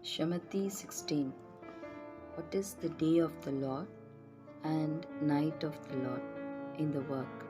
Shamati 16. What is the day of the Lord and night of the Lord in the work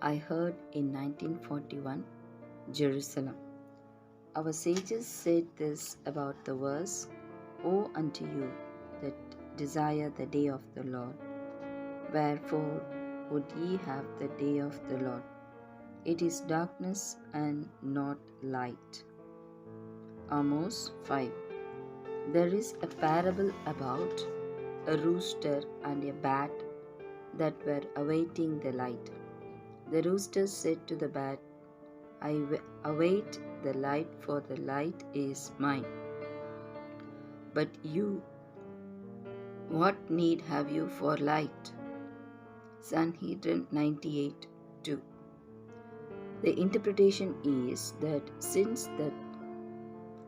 I heard in 1941, Jerusalem? Our sages said this about the verse, Woe unto you that desire the day of the Lord. Wherefore would ye have the day of the Lord? It is darkness and not light. Amos 5. There is a parable about a rooster and a bat that were awaiting the light. The rooster said to the bat, I await the light, for the light is mine. But you, what need have you for light? Sanhedrin 98 2. The interpretation is that since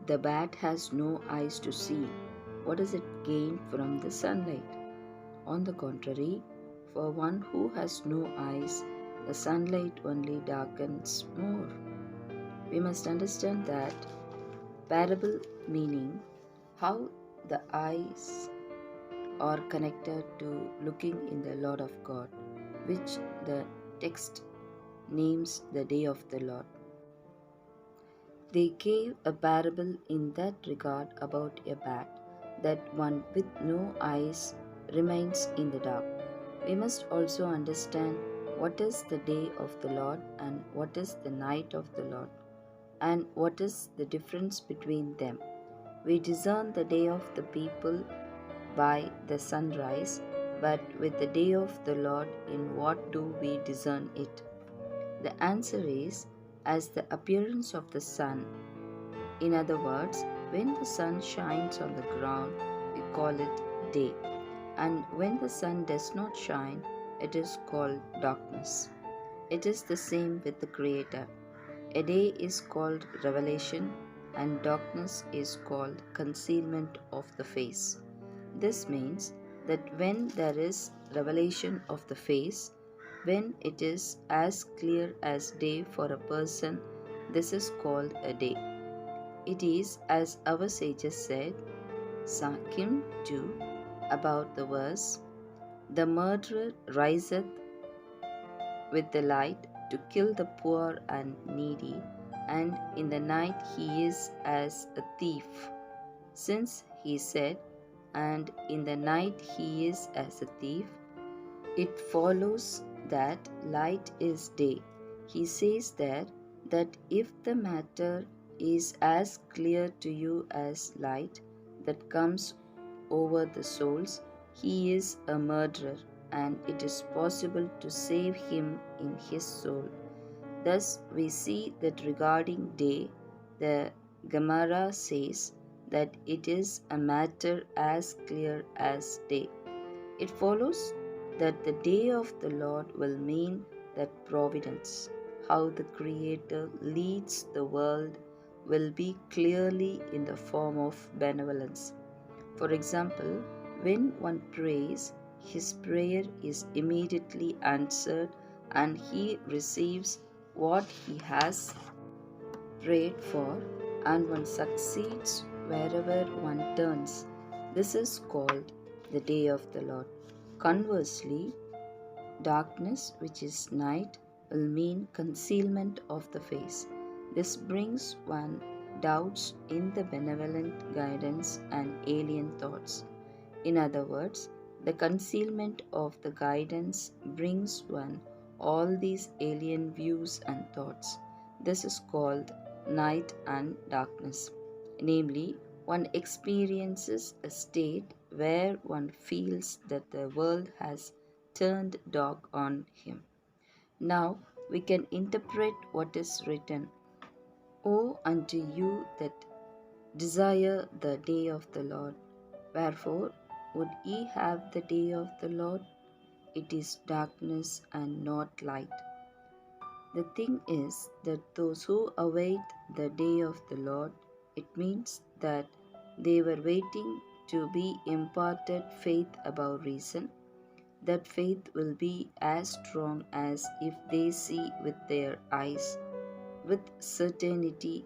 the bat has no eyes to see, what does it gain from the sunlight? On the contrary, for one who has no eyes, the sunlight only darkens more. We must understand that parable meaning how the eyes are connected to looking in the Lord of God, which the text names the day of the Lord. They gave a parable in that regard about a bat, that one with no eyes remains in the dark. We must also understand what is the day of the Lord and what is the night of the Lord, and what is the difference between them. We discern the day of the people by the sunrise, but with the day of the Lord, in what do we discern it? The answer is as the appearance of the sun. In other words, when the sun shines on the ground, we call it day, and when the sun does not shine, it is called darkness. It is the same with the Creator. A day is called revelation, and darkness is called concealment of the face. This means that when there is revelation of the face, when it is as clear as day for a person, this is called a day. It is as our sages said, Sakim 2, about the verse, The murderer riseth with the light to kill the poor and needy, and in the night he is as a thief. Since he said, and in the night he is as a thief, it follows that light is day. He says there that if the matter is as clear to you as light that comes over the souls, he is a murderer, and it is possible to save him in his soul. Thus, we see that regarding day, the Gemara says that it is a matter as clear as day. It follows that the day of the Lord will mean that providence, how the Creator leads the world, will be clearly in the form of benevolence. For example, when one prays, his prayer is immediately answered and he receives what he has prayed for, and one succeeds wherever one turns. This is called the day of the Lord. Conversely, darkness, which is night, will mean concealment of the face. This brings one doubts in the benevolent guidance and alien thoughts. In other words, the concealment of the guidance brings one all these alien views and thoughts. This is called night and darkness. Namely, one experiences a state where one feels that the world has turned dark on him. Now we can interpret what is written. Woe unto you that desire the day of the Lord. Wherefore would ye have the day of the Lord? It is darkness and not light. The thing is that those who await the day of the Lord, it means that they were waiting to be imparted faith above reason. That faith will be as strong as if they see with their eyes with certainty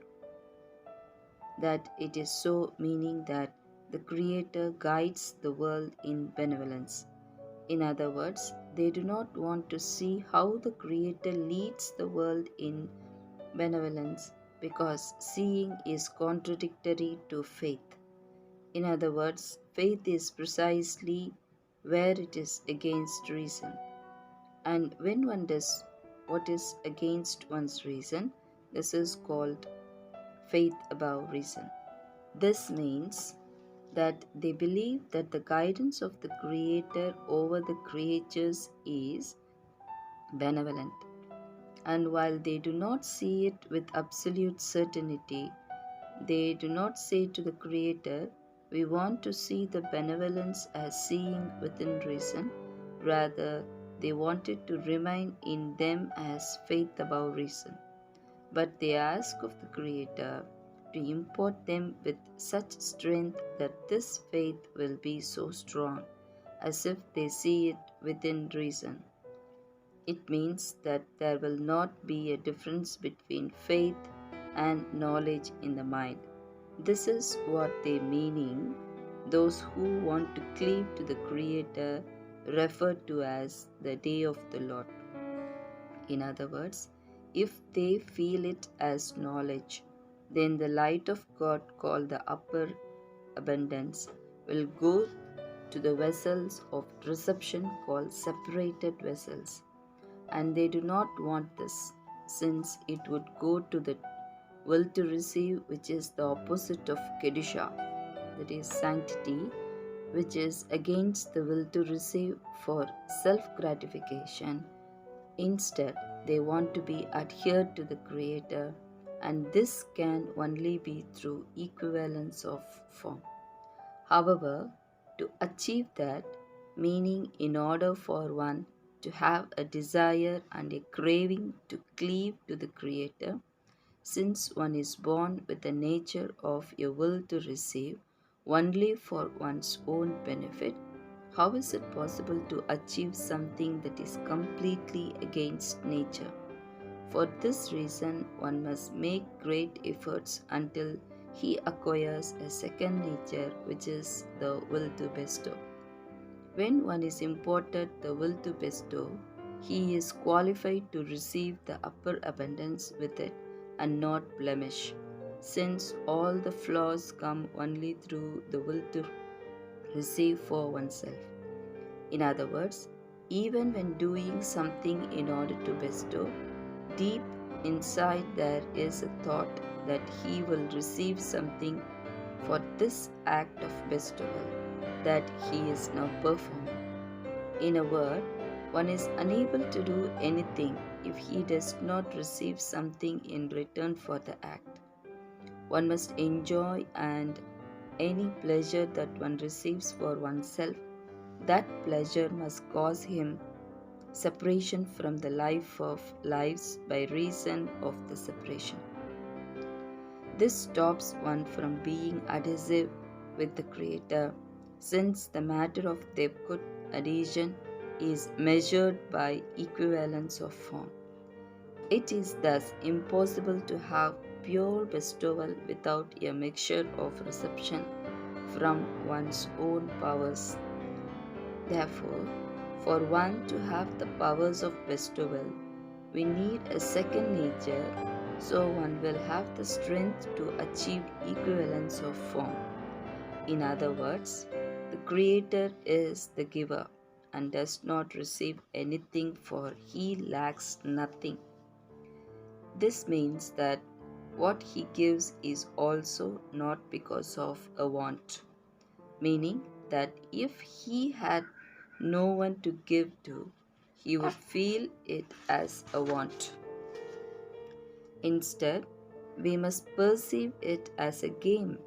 that it is so, meaning that the Creator guides the world in benevolence. In other words, they do not want to see how the Creator leads the world in benevolence because seeing is contradictory to faith. In other words, faith is precisely where it is against reason. And when one does what is against one's reason, this is called faith above reason. This means that they believe that the guidance of the Creator over the creatures is benevolent. And while they do not see it with absolute certainty, they do not say to the Creator, "We want to see the benevolence as seeing within reason." Rather, they want it to remain in them as faith above reason. But they ask of the Creator to import them with such strength that this faith will be so strong, as if they see it within reason. It means that there will not be a difference between faith and knowledge in the mind. This is what they meaning those who want to cleave to the Creator refer to as the day of the Lord. In other words, if they feel it as knowledge, then the light of God called the upper abundance will go to the vessels of reception called separated vessels. And they do not want this, since it would go to the will to receive, which is the opposite of Kedusha, that is sanctity, which is against the will to receive for self gratification. Instead, they want to be adhered to the Creator, and this can only be through equivalence of form. However, to achieve that, meaning in order for one to have a desire and a craving to cleave to the Creator, since one is born with the nature of a will to receive only for one's own benefit, how is it possible to achieve something that is completely against nature? For this reason, one must make great efforts until he acquires a second nature, which is the will to bestow. When one is imparted the will to bestow, he is qualified to receive the upper abundance with it and not blemish, since all the flaws come only through the will to receive for oneself. In other words, even when doing something in order to bestow, deep inside there is a thought that he will receive something for this act of bestowal that he is now performing. In a word, one is unable to do anything if he does not receive something in return for the act. One must enjoy, and any pleasure that one receives for oneself, that pleasure must cause him separation from the life of lives by reason of the separation. This stops one from being adhesive with the Creator, since the matter of their good adhesion is measured by equivalence of form. It is thus impossible to have pure bestowal without a mixture of reception from one's own powers. Therefore, for one to have the powers of bestowal, we need a second nature, so one will have the strength to achieve equivalence of form. In other words, the Creator is the giver and does not receive anything, for he lacks nothing. This means that what he gives is also not because of a want, meaning that if he had no one to give to, he would feel it as a want. Instead, we must perceive it as a game.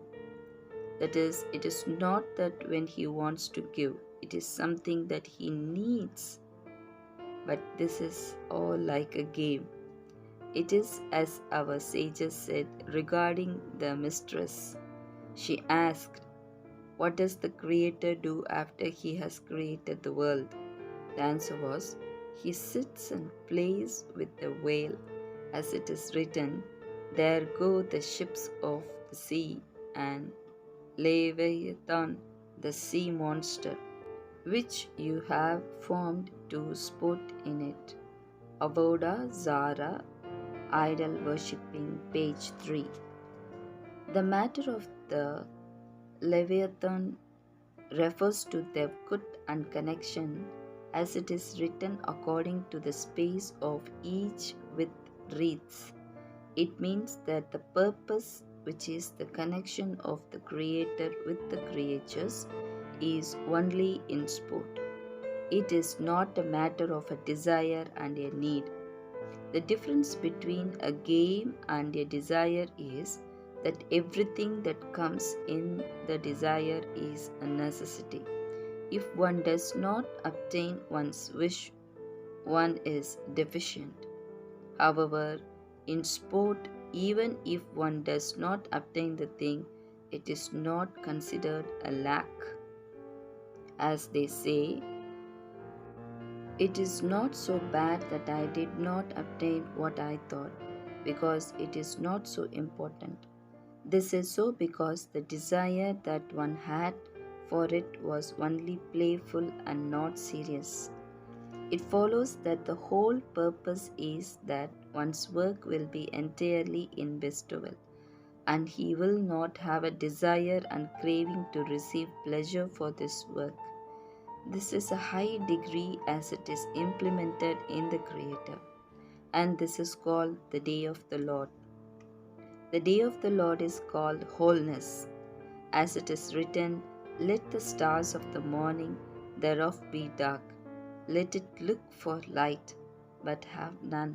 That is, it is not that when he wants to give, it is something that he needs. But this is all like a game. It is as our sages said regarding the mistress. She asked, "What does the Creator do after he has created the world?" The answer was, "He sits and plays with the whale, as it is written, 'There go the ships of sea, and Leviathan, the sea monster, which you have formed to sport in it. Avoda Zara, idol worshipping, page 3. The matter of the Leviathan refers to their good and connection as it is written according to the space of each with wreaths. It means that the purpose, which is the connection of the Creator with the creatures, is only in sport. It is not a matter of a desire and a need. The difference between a game and a desire is that everything that comes in the desire is a necessity. If one does not obtain one's wish, one is deficient. However, in sport, even if one does not obtain the thing, it is not considered a lack. As they say, it is not so bad that I did not obtain what I thought, because it is not so important. This is so because the desire that one had for it was only playful and not serious. It follows that the whole purpose is that one's work will be entirely in bestowal, and he will not have a desire and craving to receive pleasure for this work. This is a high degree as it is implemented in the Creator, and this is called the Day of the Lord. The Day of the Lord is called wholeness, as it is written, "Let the stars of the morning thereof be dark. Let it look for light, but have none."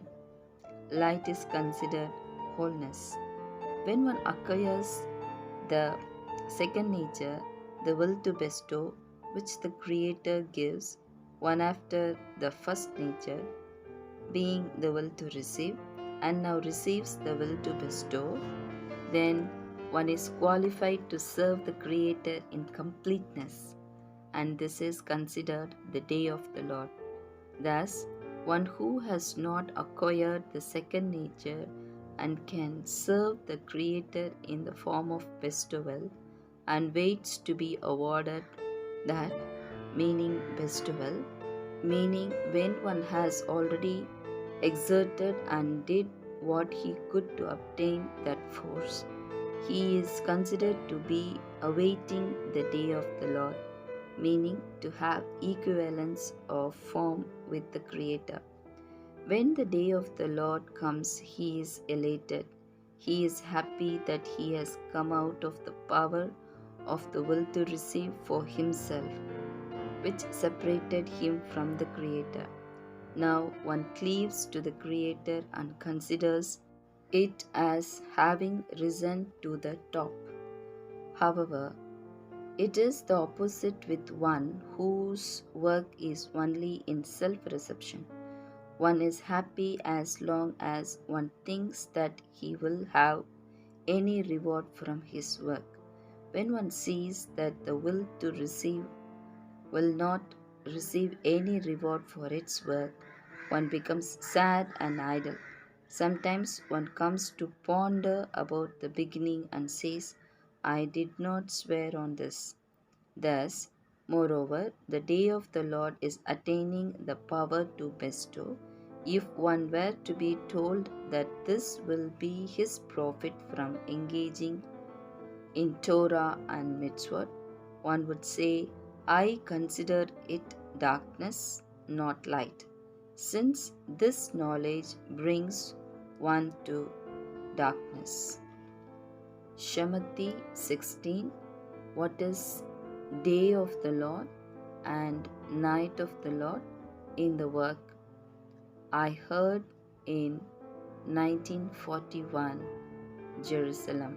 Light is considered wholeness. When one acquires the second nature, the will to bestow, which the Creator gives, one after the first nature, being the will to receive, and now receives the will to bestow, then one is qualified to serve the Creator in completeness, and this is considered the Day of the Lord. Thus, one who has not acquired the second nature and can serve the Creator in the form of bestowal and waits to be awarded that, meaning bestowal, meaning when one has already exerted and did what he could to obtain that force, he is considered to be awaiting the day of the Lord, meaning to have equivalence of form with the Creator. When the day of the Lord comes, he is elated. He is happy that he has come out of the power of the will to receive for himself, which separated him from the Creator. Now one cleaves to the Creator and considers it as having risen to the top. However, it is the opposite with one whose work is only in self-reception. One is happy as long as one thinks that he will have any reward from his work. When one sees that the will to receive will not receive any reward for its work, one becomes sad and idle. Sometimes one comes to ponder about the beginning and says, "I did not swear on this." Thus, moreover, the day of the Lord is attaining the power to bestow. If one were to be told that this will be his profit from engaging in Torah and Mitzvot, one would say, "I consider it darkness, not light," since this knowledge brings one to darkness. Shamati 16. What is day of the Lord and night of the Lord in the work I heard in 1941, Jerusalem.